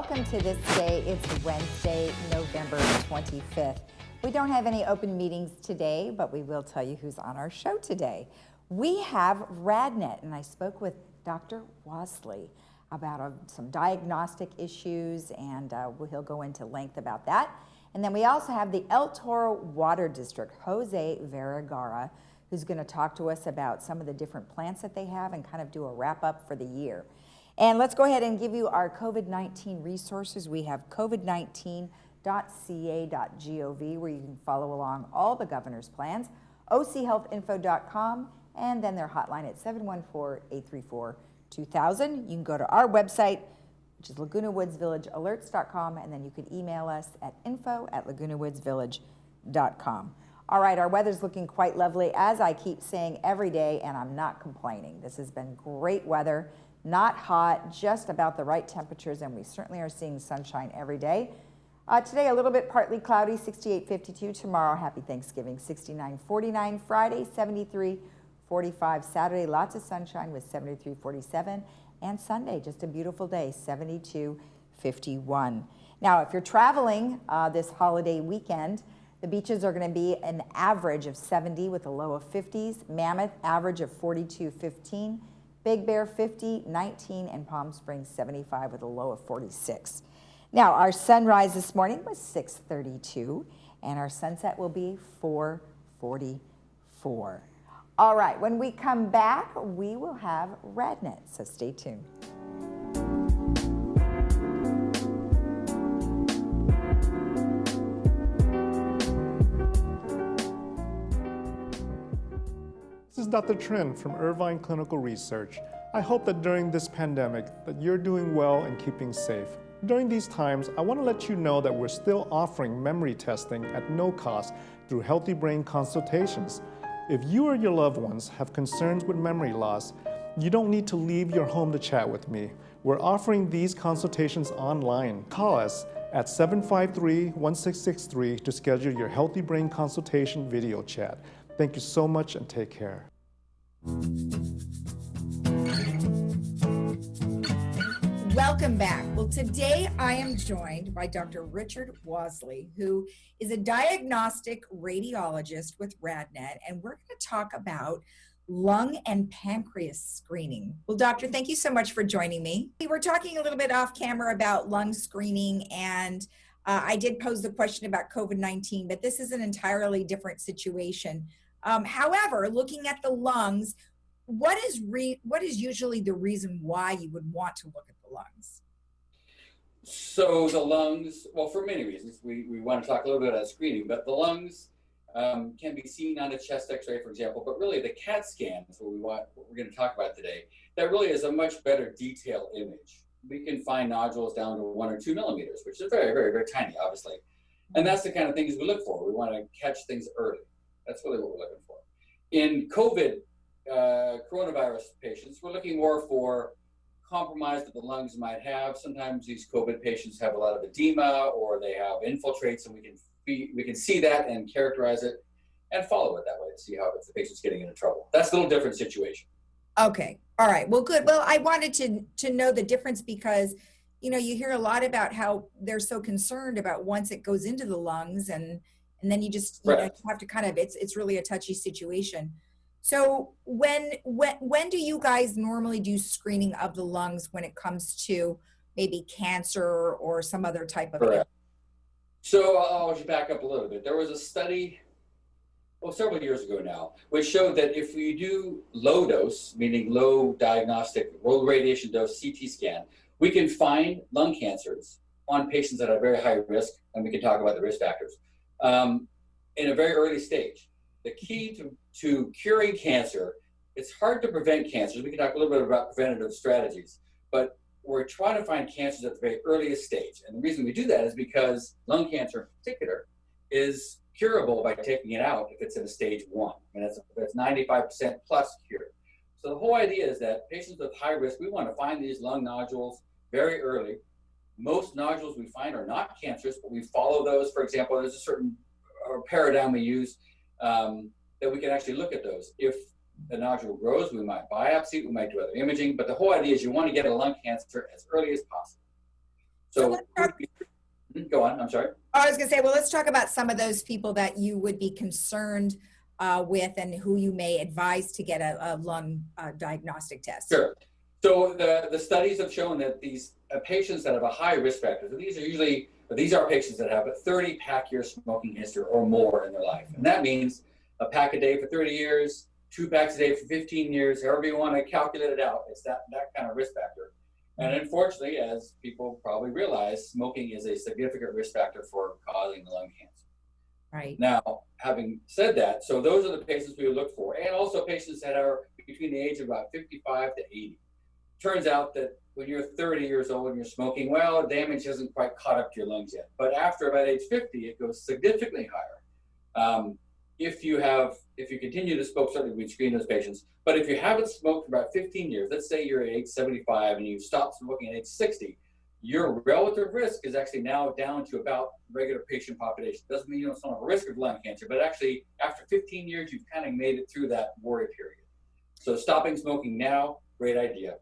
Welcome to This Day. It's Wednesday, November 25th. We don't have any open meetings today, but we will tell you who's on our show today. We have RadNet, and I spoke with Dr. Wasley about some diagnostic issues, and he'll go into length about that. And then we also have the El Toro Water District, Jose Vergara, who's going to talk to us about some of the different plants that they have and kind of do a wrap up for the year. And let's go ahead and give you our COVID-19 resources. We have covid19.ca.gov, where you can follow along all the governor's plans, ochealthinfo.com, and then their hotline at 714-834-2000. You can go to our website, which is lagunawoodsvillagealerts.com, and then you can email us at info@lagunawoodsvillage.com. All right, our weather's looking quite lovely, as I keep saying every day, and I'm not complaining. This has been great weather. Not hot, just about the right temperatures, and we certainly are seeing sunshine every day. Today, a little bit partly cloudy, 68-52. Tomorrow, happy Thanksgiving, 69-49. Friday, 73-45. Saturday, lots of sunshine with 73-47. And Sunday, just a beautiful day, 72-51. Now, if you're traveling this holiday weekend, the beaches are going to be an average of 70 with a low of 50s. Mammoth, average of 42-15. Big Bear 50, 19, and Palm Springs 75 with a low of 46. Now, our sunrise this morning was 6:32, and our sunset will be 4:44. All right, when we come back, we will have RadNet, so stay tuned. This is Dr. Trin from Irvine Clinical Research. I hope that during this pandemic that you're doing well and keeping safe. During these times, I want to let you know that we're still offering memory testing at no cost through Healthy Brain consultations. If you or your loved ones have concerns with memory loss, you don't need to leave your home to chat with me. We're offering these consultations online. Call us at 753-1663 to schedule your Healthy Brain consultation video chat. Thank you so much and take care. Welcome back. Well, today I am joined by Dr. Richard Wasley, who is a diagnostic radiologist with RadNet, and we're going to talk about lung and pancreas screening. Well, doctor, thank you so much for joining me. We were talking a little bit off camera about lung screening, and I did pose the question about COVID-19, but this is an entirely different situation. However, looking at the lungs, what is usually the reason why you would want to look at the lungs? So the lungs, well, for many reasons, we want to talk a little bit about screening, but the lungs can be seen on a chest x-ray, for example, but really the CAT scan is what we're going to talk about today. That really is a much better detailed image. We can find nodules down to 1 or 2 millimeters, which is very, very, very tiny, obviously. And that's the kind of things we look for. We want to catch things early. That's really what we're looking for. In COVID, coronavirus patients, we're looking more for compromise that the lungs might have. Sometimes these COVID patients have a lot of edema or they have infiltrates, and we can see that and characterize it and follow it that way to see how if the patient's getting into trouble. That's a little different situation. Okay. All right. Well, good. Well, I wanted to know the difference because, you know, you hear a lot about how they're so concerned about once it goes into the lungs and then you just you have to kind of, it's really a touchy situation. So when do you guys normally do screening of the lungs when it comes to maybe cancer or some other type of illness? So I'll just back up a little bit. There was a study, several years ago now, which showed that if we do low dose, meaning low radiation dose CT scan, we can find lung cancers on patients that are very high risk, and we can talk about the risk factors, in a very early stage. The key to curing cancer, it's hard to prevent cancers. We can talk a little bit about preventative strategies, but we're trying to find cancers at the very earliest stage. And the reason we do that is because lung cancer in particular is curable by taking it out if it's in a stage 1. And that's 95% plus cured. So the whole idea is that patients with high risk, we want to find these lung nodules very early. Most nodules we find are not cancerous, but we follow those. For example, there's a certain paradigm we use that we can actually look at those. If the nodule grows, we might biopsy, we might do other imaging, but the whole idea is you want to get a lung cancer as early as possible. So So, let's talk, go on, I'm sorry. I was going to say, well, let's talk about some of those people that you would be concerned with and who you may advise to get a lung diagnostic test. Sure. So the studies have shown that these patients that have a high risk factor, so these are patients that have a 30 pack year smoking history or more in their life. And that means a pack a day for 30 years, 2 packs a day for 15 years, however you want to calculate it out. It's that kind of risk factor. And unfortunately, as people probably realize, smoking is a significant risk factor for causing lung cancer. Right. Now, having said that, so those are the patients we would look for, and also patients that are between the age of about 55 to 80. Turns out that when you're 30 years old and you're smoking, well, damage hasn't quite caught up to your lungs yet. But after about age 50, it goes significantly higher. If you continue to smoke, certainly we screen those patients. But if you haven't smoked for about 15 years, let's say you're at age 75 and you stop smoking at age 60, your relative risk is actually now down to about regular patient population. Doesn't mean you don't still have a risk of lung cancer, but actually after 15 years, you've kind of made it through that worry period. So stopping smoking now, great idea.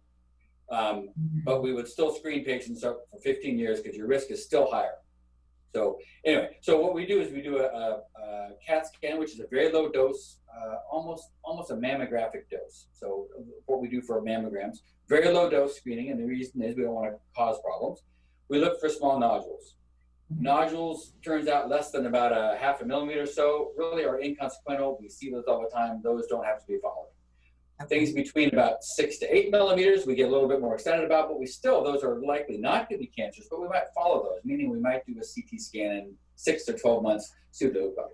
But we would still screen patients up for 15 years because your risk is still higher. So anyway, so what we do is we do a CAT scan, which is a very low dose, almost a mammographic dose. So what we do for mammograms, very low dose screening, and the reason is we don't want to cause problems. We look for small nodules. Nodules, turns out less than about a half a millimeter or so, really are inconsequential. We see those all the time. Those don't have to be followed. Things between about 6 to 8 millimeters, we get a little bit more excited about, but those are likely not going to be cancers, but we might follow those, meaning we might do a CT scan in 6 to 12 months, see what they look like.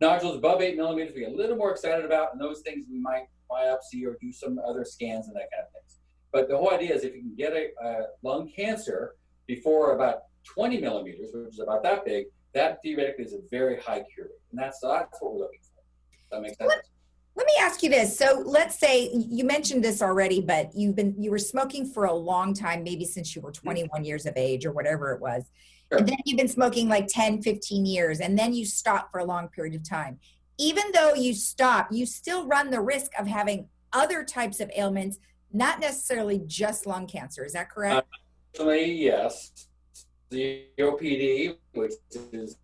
Nodules above 8 millimeters, we get a little more excited about, and those things we might biopsy or do some other scans and that kind of things. But the whole idea is if you can get a lung cancer before about 20 millimeters, which is about that big, that theoretically is a very high cure rate, and that's what we're looking for. Does that make sense? Let me ask you this. So let's say you mentioned this already, but you were smoking for a long time, maybe since you were 21 years of age or whatever it was. Sure. And then you've been smoking like 10, 15 years, and then you stop for a long period of time. Even though you stop, you still run the risk of having other types of ailments, not necessarily just lung cancer. Is that correct? Actually, yes. The COPD, which is,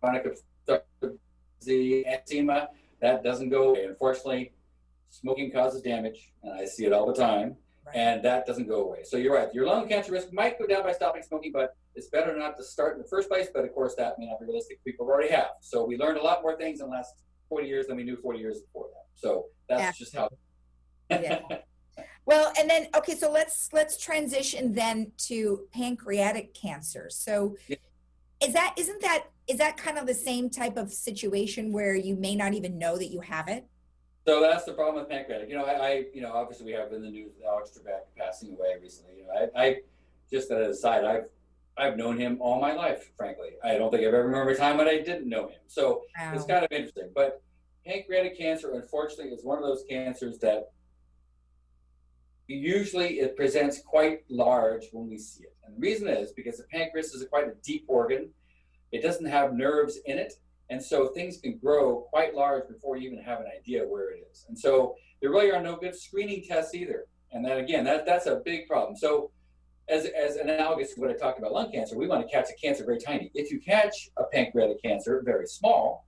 chronic obstructive disease, emphysema, that doesn't go away. Unfortunately, smoking causes damage, and I see it all the time, right. And that doesn't go away. So you're right. Your lung cancer risk might go down by stopping smoking, but it's better not to start in the first place. But of course, that may not be realistic. People already have. So we learned a lot more things in the last 40 years than we knew 40 years before that. So that's just how. Yeah. Well, and then, okay, so let's transition then to pancreatic cancer. So yeah. Is that kind of the same type of situation where you may not even know that you have it? So that's the problem with pancreatic. I obviously we have in the news Alex Trebek passing away recently. I just as an aside, I've known him all my life, frankly. I don't think I've ever remembered a time when I didn't know him. So wow. It's kind of interesting. But pancreatic cancer, unfortunately, is one of those cancers that usually it presents quite large when we see it. And the reason is because the pancreas is quite a deep organ. It doesn't have nerves in it. And so things can grow quite large before you even have an idea where it is. And so there really are no good screening tests either. And then again, that's a big problem. So as analogous to what I talked about lung cancer, we want to catch a cancer very tiny. If you catch a pancreatic cancer very small,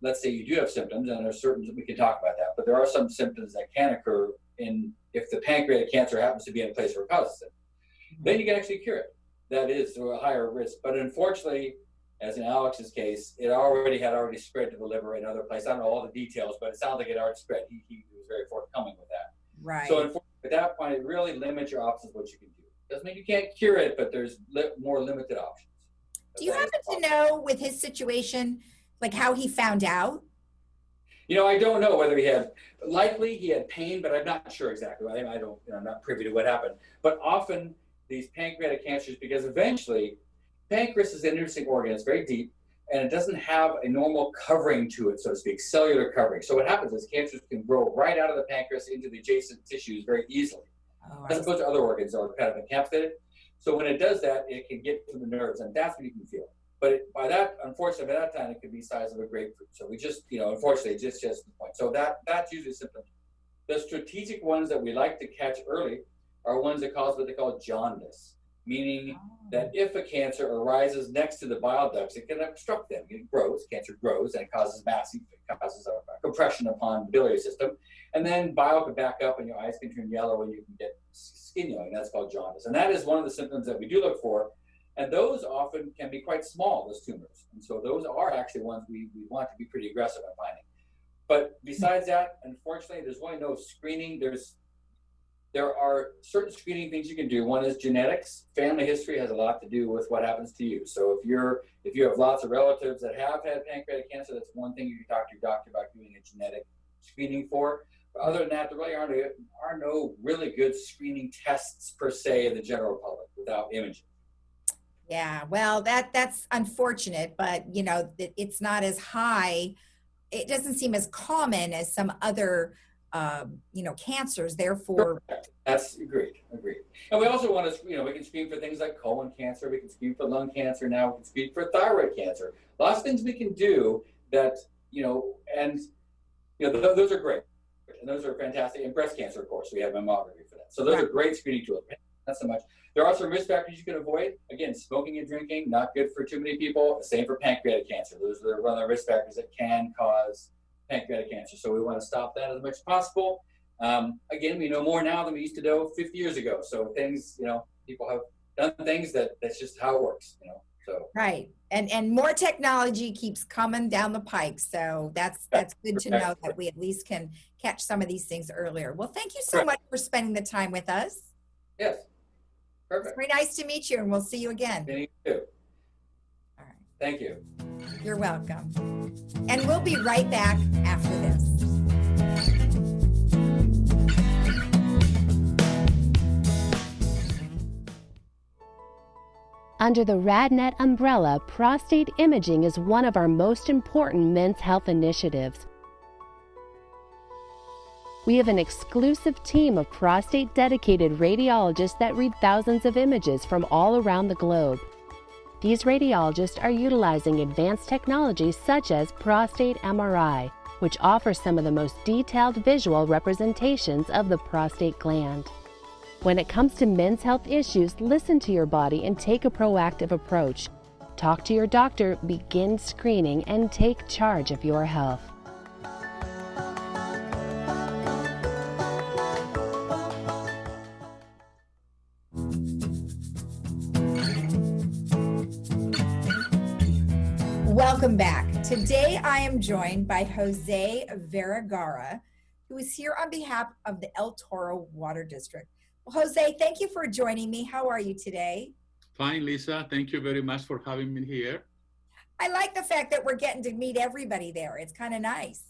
let's say you do have symptoms, and there's certain, we can talk about that, but there are some symptoms that can occur if the pancreatic cancer happens to be in a place where it causes it. Then you can actually cure it. That is a higher risk. But unfortunately, as in Alex's case, it already spread to the liver and other places. I don't know all the details, but it sounds like it already spread. He was very forthcoming with that. Right. So unfortunately, at that point, it really limits your options of what you can do. Doesn't mean you can't cure it, but there's more limited options. Do you happen to know with his situation, like how he found out? I don't know whether he had pain, but I'm not sure exactly. I'm not privy to what happened. But often these pancreatic cancers, because eventually pancreas is an interesting organ. It's very deep, and it doesn't have a normal covering to it, so to speak, cellular covering. So what happens is cancers can grow right out of the pancreas into the adjacent tissues very easily, as opposed to other organs that are kind of encapsulated. So when it does that, it can get to the nerves, and that's when you can feel it. But unfortunately, by that time, it could be the size of a grapefruit. So we just, unfortunately, just the point. So that's usually symptoms. The strategic ones that we like to catch early are ones that cause what they call jaundice. meaning that if a cancer arises next to the bile ducts, it can obstruct them. It grows, cancer grows, and it causes a compression upon the biliary system. And then bile can back up and your eyes can turn yellow and you can get skin yellowing. That's called jaundice. And that is one of the symptoms that we do look for. And those often can be quite small, those tumors. And so those are actually ones we want to be pretty aggressive at finding. But besides that, unfortunately, there's really no screening. There are certain screening things you can do. One is genetics. Family history has a lot to do with what happens to you. So if you have lots of relatives that have had pancreatic cancer, that's one thing you can talk to your doctor about doing a genetic screening for. But other than that, there really are no really good screening tests per se in the general public without imaging. Yeah, well, that's unfortunate, but it's not as high. It doesn't seem as common as some other cancers. Therefore, correct. That's agreed. And we also want to, we can screen for things like colon cancer. We can screen for lung cancer now. We can screen for thyroid cancer. Lots of things we can do that, those are great. And those are fantastic. And breast cancer, of course, we have mammography for that. So those are great screening tools. Not so much. There are some risk factors you can avoid. Again, smoking and drinking, not good for too many people. Same for pancreatic cancer. Those are one of the risk factors that can cause pancreatic cancer. So we want to stop that as much as possible. Again, we know more now than we used to know 50 years ago. So things, people have done things that's just how it works, So right. And more technology keeps coming down the pike. So that's good to know that we at least can catch some of these things earlier. Well, thank you so much for spending the time with us. Yes. Perfect. It's very nice to meet you, and we'll see you again. Thank you. All right. Thank you. You're welcome. And we'll be right back after this. Under the RadNet umbrella, prostate imaging is one of our most important men's health initiatives. We have an exclusive team of prostate-dedicated radiologists that read thousands of images from all around the globe. These radiologists are utilizing advanced technologies such as prostate MRI, which offers some of the most detailed visual representations of the prostate gland. When it comes to men's health issues, listen to your body and take a proactive approach. Talk to your doctor, begin screening, and take charge of your health. Welcome back. Today I am joined by Jose Vergara, who is here on behalf of the El Toro Water District. Well, Jose, thank you for joining me. How are you today? Fine, Lisa. Thank you very much for having me here. I like the fact that we're getting to meet everybody there. It's kind of nice.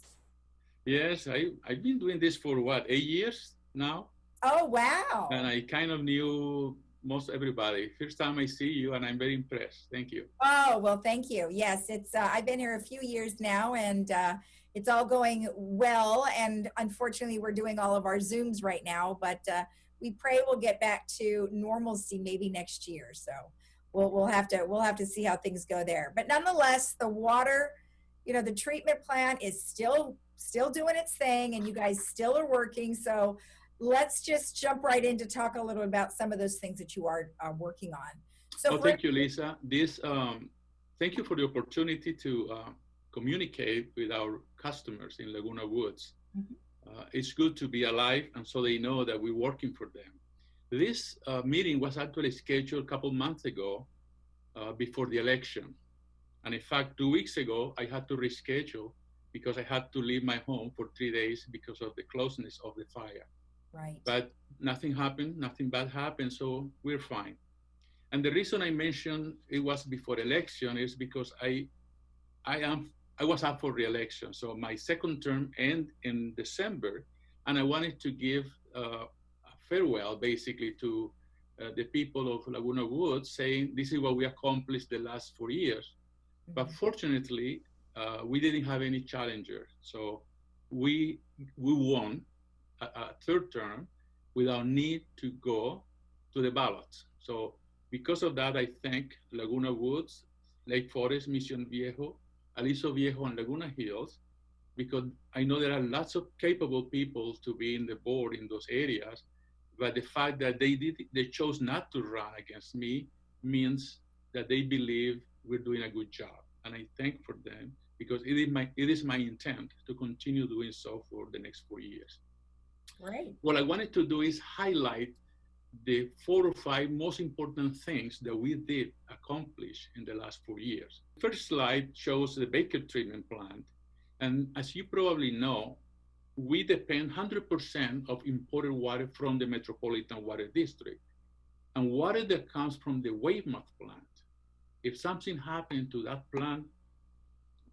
Yes, I've been doing this for 8 years now? Oh, wow. And I kind of knew most everybody. First time I see you, and I'm very impressed. Thank you. Oh, well, thank you. Yes, it's I've been here a few years now, and it's all going well. And unfortunately, we're doing all of our Zooms right now, but we pray we'll get back to normalcy maybe next year. So we'll have to see how things go there. But nonetheless, the water, the treatment plant is still doing its thing, and you guys still are working. So let's just jump right in to talk a little about some of those things that you are working on. So thank you, Lisa. Thank you for the opportunity to communicate with our customers in Laguna Woods. Mm-hmm. It's good to be alive, and so they know that we're working for them. This meeting was actually scheduled a couple months ago before the election. And in fact, 2 weeks ago, I had to reschedule because I had to leave my home for 3 days because of the closeness of the fire. Right. But nothing happened, nothing bad happened, so we're fine. And the reason I mentioned it was before election is because I was up for re-election. So my second term ended in December, and I wanted to give a farewell basically to the people of Laguna Woods, saying this is what we accomplished the last 4 years. Mm-hmm. But fortunately, we didn't have any challenger. So we won a third term without need to go to the ballots. So because of that, I thank Laguna Woods, Lake Forest, Mission Viejo, Aliso Viejo, and Laguna Hills, because I know there are lots of capable people to be in the board in those areas, but the fact that they chose not to run against me means that they believe we're doing a good job. And I thank for them because it is my intent to continue doing so for the next 4 years. Right. What I wanted to do is highlight the 4 or 5 most important things that we did accomplish in the last 4 years. First slide shows the Baker treatment plant. And as you probably know, we depend 100% of imported water from the Metropolitan Water District. And water that comes from the Weymouth plant, if something happened to that plant,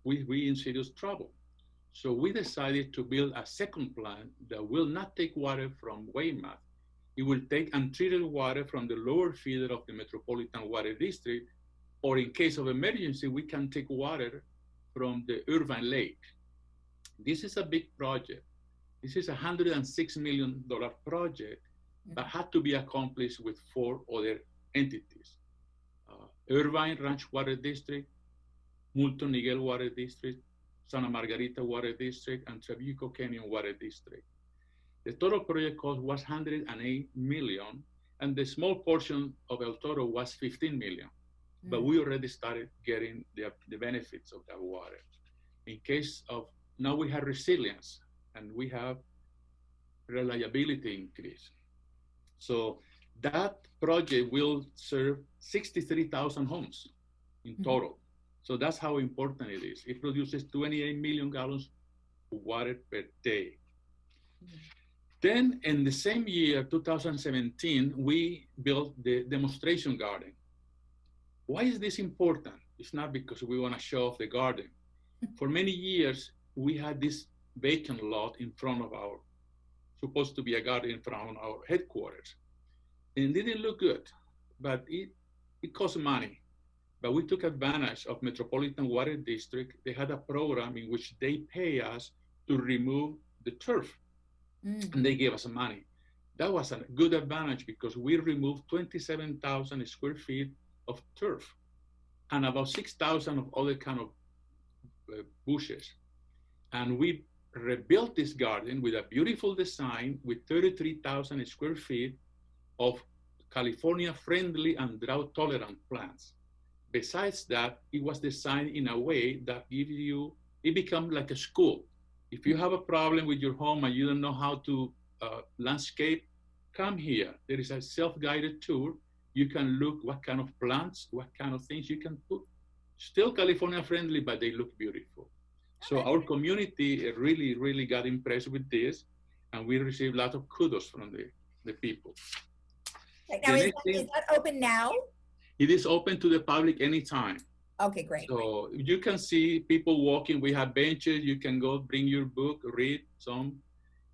we're in serious trouble. So we decided to build a second plant that will not take water from Weymouth. It will take untreated water from the lower feeder of the Metropolitan Water District, or in case of emergency, we can take water from the Irvine Lake. This is a big project. This is a $106 million project that had to be accomplished with 4 other entities. Irvine Ranch Water District, Moulton Niguel Water District, Santa Margarita Water District, and Trabuco Canyon Water District. The total project cost was $108 million, and the small portion of El Toro was $15 million. But we already started getting the benefits of that water. In case of, now we have resilience, and we have reliability increase. So that project will serve 63,000 homes in total. So that's how important it is. It produces 28 million gallons of water per day. Then in the same year, 2017, we built the demonstration garden. Why is this important? It's not because we want to show off the garden. For many years, we had this vacant lot in front of our, supposed to be a garden in front of our headquarters. And it didn't look good, but it cost money. But we took advantage of Metropolitan Water District. They had a program in which they pay us to remove the turf, and they gave us money. That was a good advantage because we removed 27,000 square feet of turf and about 6,000 of other kind of bushes. And we rebuilt this garden with a beautiful design with 33,000 square feet of California-friendly and drought-tolerant plants. Besides that, it was designed in a way that gives you, it becomes like a school. If you have a problem with your home and you don't know how to landscape, come here. There is a self-guided tour. You can look what kind of plants, what kind of things you can put. Still California-friendly, but they look beautiful. So our community really, really got impressed with this, and we received a lot of kudos from the people. Now, is that open now? It is open to the public anytime. Okay, great. So you can see people walking. We have benches. You can go bring your book, read some.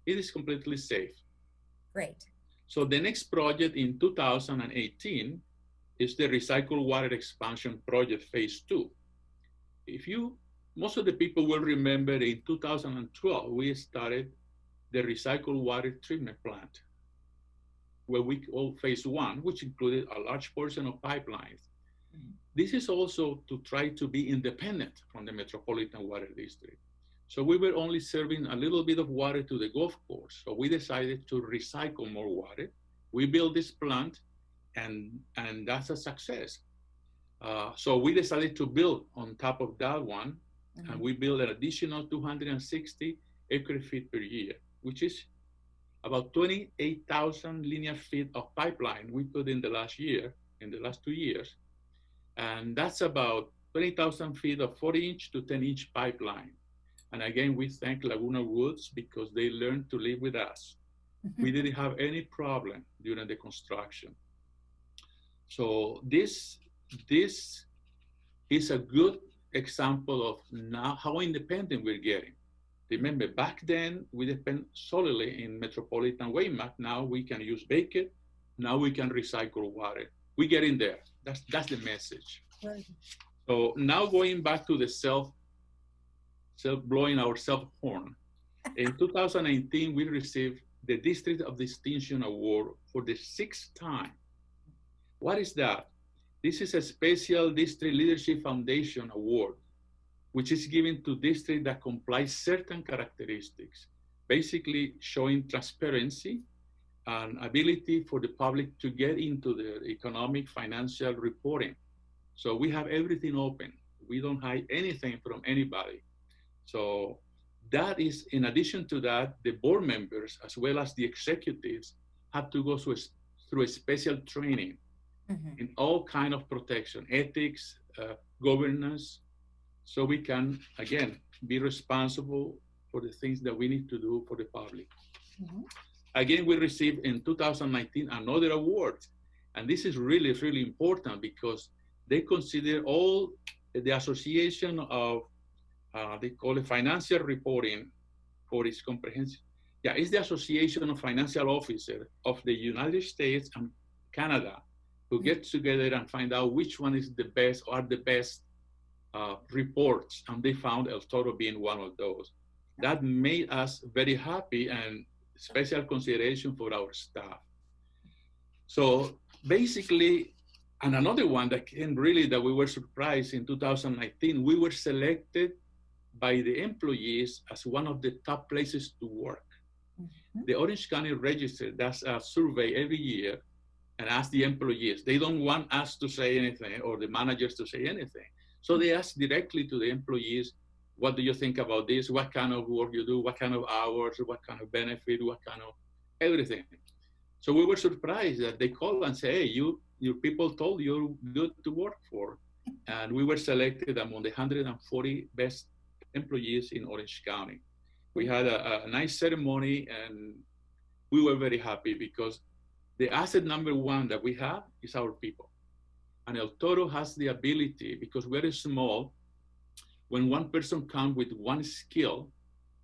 It is completely safe. Great. So the next project in 2018 is the Recycled Water Expansion Project Phase 2. Most of the people will remember in 2012, we started the Recycled Water Treatment Plant, where we call Phase 1, which included a large portion of pipelines. This is also to try to be independent from the Metropolitan Water District. So we were only serving a little bit of water to the golf course. So we decided to recycle more water. We built this plant, and that's a success. So we decided to build on top of that one, and we built an additional 260 acre feet per year, which is about 28,000 linear feet of pipeline we put in the last 2 years. And that's about 20,000 feet of 40-inch to 10-inch pipeline. And again, we thank Laguna Woods because they learned to live with us. We didn't have any problem during the construction. So this is a good example of now how independent we're getting. Remember, back then, we depend solely in Metropolitan Weymouth. Now we can use Baker. Now we can recycle water. We get in there. That's the message. Right. So now going back to the blowing ourselves horn. In 2019, we received the District of Distinction Award for the 6th time. What is that? This is a special District Leadership Foundation Award, which is given to districts that comply certain characteristics, basically showing transparency an ability for the public to get into the economic financial reporting. So we have everything open. We don't hide anything from anybody. So that is, in addition to that, the board members as well as the executives have to go through a special training in all kind of protection, ethics, governance, so we can, again, be responsible for the things that we need to do for the public. Again, we received in 2019 another award. And this is really, really important because they consider all the association of, they call it financial reporting for its comprehensive. Yeah, it's the Association of Financial Officers of the United States and Canada who get together and find out which one is the best or the best reports. And they found El Toro being one of those. That made us very happy and special consideration for our staff. So basically, and another one that came really that we were surprised in 2019, we were selected by the employees as one of the top places to work. The Orange County Register does a survey every year and ask the employees. They don't want us to say anything or the managers to say anything. So they ask directly to the employees, what do you think about this? What kind of work you do? What kind of hours? What kind of benefit? What kind of everything? So we were surprised that they called and say, hey, your people told you good to work for. And we were selected among the 140 best employees in Orange County. We had a nice ceremony and we were very happy because the asset number one that we have is our people. And El Toro has the ability, because we're small, when one person comes with one skill,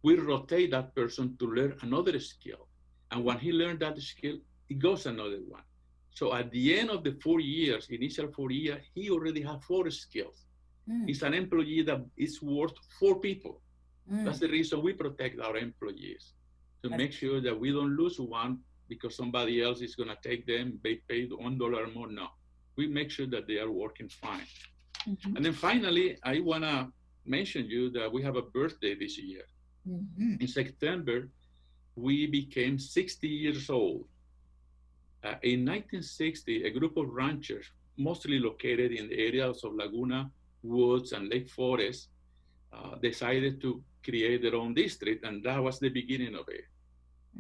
we rotate that person to learn another skill. And when he learned that skill, he goes another one. So at the end of the 4 years, initial 4 years, he already has 4 skills. He's an employee that is worth 4 people. That's the reason we protect our employees, to make sure that we don't lose one because somebody else is gonna take them, they paid $1 more. No, we make sure that they are working fine. And then finally, I wanna mention you that we have a birthday this year. In September, we became 60 years old. In 1960, a group of ranchers, mostly located in the areas of Laguna Woods and Lake Forest, decided to create their own district, and that was the beginning of it.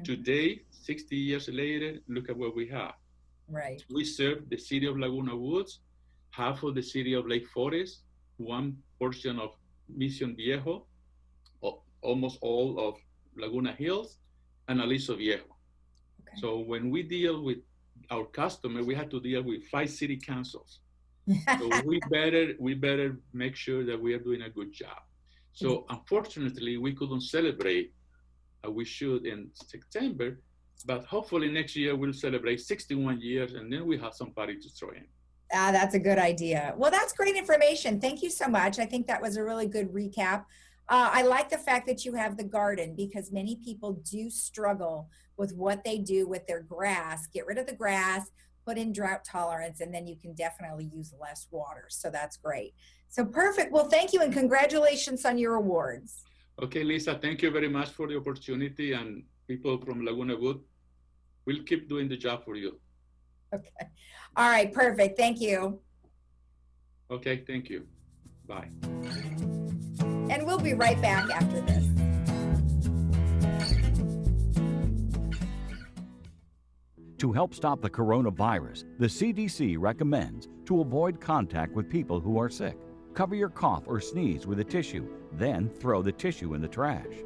Today, 60 years later, look at what we have. Right. We serve the city of Laguna Woods, half of the city of Lake Forest, one portion of Mission Viejo, almost all of Laguna Hills, and Aliso Viejo. So when we deal with our customer, we have to deal with 5 city councils. So we better make sure that we are doing a good job. So unfortunately, we couldn't celebrate we should in September, but hopefully next year we'll celebrate 61 years and then we have some party to throw in. That's a good idea. Well, that's great information. Thank you so much. I think that was a really good recap. I like the fact that you have the garden because many people do struggle with what they do with their grass. Get rid of the grass, put in drought tolerance, and then you can definitely use less water. So that's great. So perfect. Well, thank you and congratulations on your awards. Okay, Lisa, thank you very much for the opportunity, and people from Laguna Woods, we'll keep doing the job for you. Okay. All right, perfect. Thank you. Okay, thank you. Bye. And we'll be right back after this. To help stop the coronavirus, the CDC recommends to avoid contact with people who are sick. Cover your cough or sneeze with a tissue, then throw the tissue in the trash.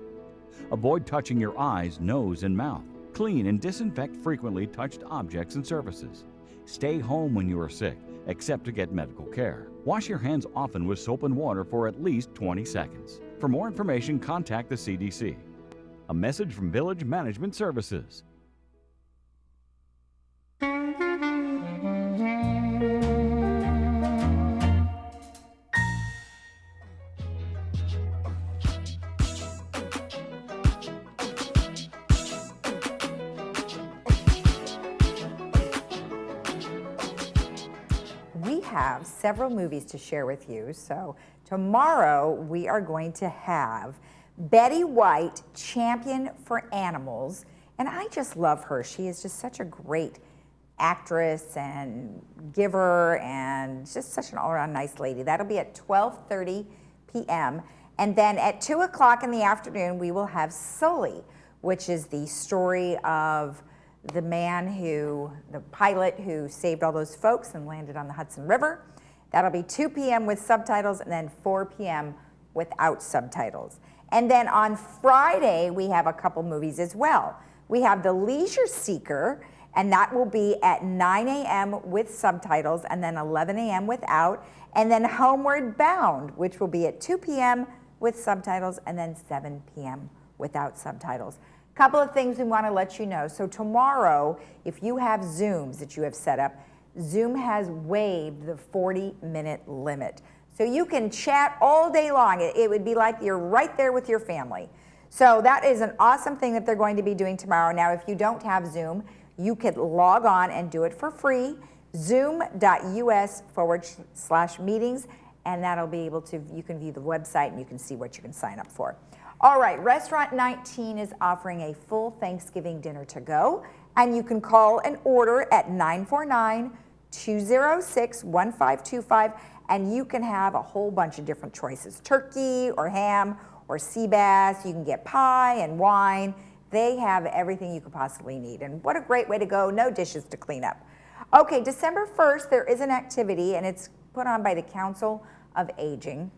Avoid touching your eyes, nose, and mouth. Clean and disinfect frequently touched objects and surfaces. Stay home when you are sick, except to get medical care. Wash your hands often with soap and water for at least 20 seconds. For more information, contact the CDC. A message from Village Management Services. Have several movies to share with you. So tomorrow we are going to have Betty White, Champion for Animals, And I just love her. She is just such a great actress and giver and just such an all-around nice lady. That'll be at 12:30 p.m. And then at 2 o'clock in the afternoon, we will have Sully, which is the story of the the pilot who saved all those folks and landed on the Hudson River. That'll be 2 p.m. with subtitles and then 4 p.m. without subtitles. And then on Friday, we have a couple movies as well. We have The Leisure Seeker, and that will be at 9 a.m. with subtitles and then 11 a.m. without. And then Homeward Bound, which will be at 2 p.m. with subtitles and then 7 p.m. without subtitles. Couple of things we want to let you know. So tomorrow, if you have Zooms that you have set up, Zoom has waived the 40-minute limit. So you can chat all day long. It would be like you're right there with your family. So that is an awesome thing that they're going to be doing tomorrow. Now, if you don't have Zoom, you could log on and do it for free, zoom.us/meetings, and that'll be able to, you can view the website and you can see what you can sign up for. All right, Restaurant 19 is offering a full Thanksgiving dinner to go, and you can call and order at 949-206-1525, and you can have a whole bunch of different choices, turkey or ham or sea bass. You can get pie and wine. They have everything you could possibly need, and what a great way to go, no dishes to clean up. Okay, December 1st, there is an activity, and it's put on by the Council of Aging,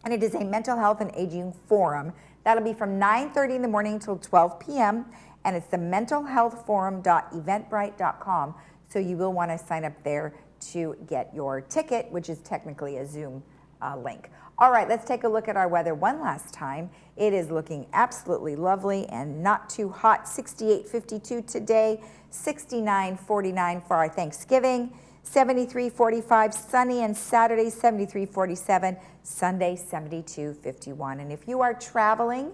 and it is a mental health and aging forum. That'll be from 9:30 in the morning till 12 p.m., and it's the mentalhealthforum.eventbrite.com, so you will want to sign up there to get your ticket, which is technically a Zoom link. All right, let's take a look at our weather one last time. It is looking absolutely lovely and not too hot. 68.52 today, 69.49 for our Thanksgiving, 73.45 sunny, and Saturday 73.47, Sunday 72.51. And if you are traveling,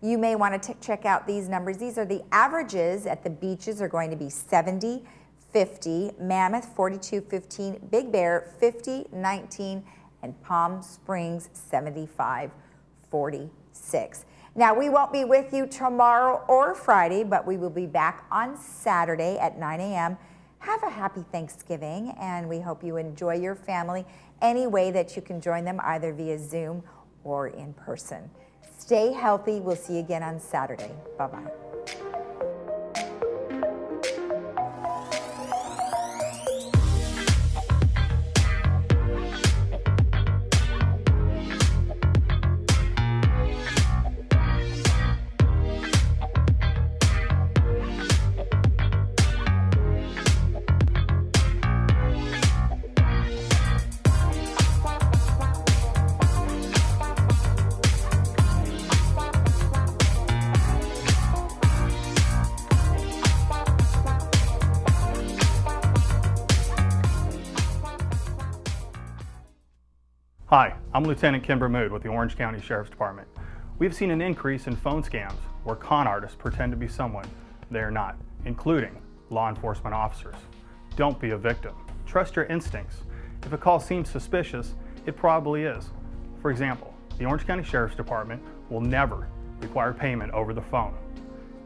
you may want to check out these numbers. These are the averages at the beaches are going to be 70, 50, Mammoth 42.15, Big Bear 50.19, and Palm Springs 75.46. Now, we won't be with you tomorrow or Friday, but we will be back on Saturday at 9 a.m. Have a happy Thanksgiving, and we hope you enjoy your family any way that you can join them, either via Zoom or in person. Stay healthy. We'll see you again on Saturday. Bye-bye. Hi, I'm Lieutenant Kimber Mood with the Orange County Sheriff's Department. We've seen an increase in phone scams where con artists pretend to be someone they are not, including law enforcement officers. Don't be a victim. Trust your instincts. If a call seems suspicious, it probably is. For example, the Orange County Sheriff's Department will never require payment over the phone.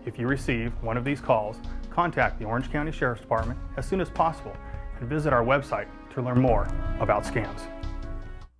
If you receive one of these calls, contact the Orange County Sheriff's Department as soon as possible and visit our website to learn more about scams.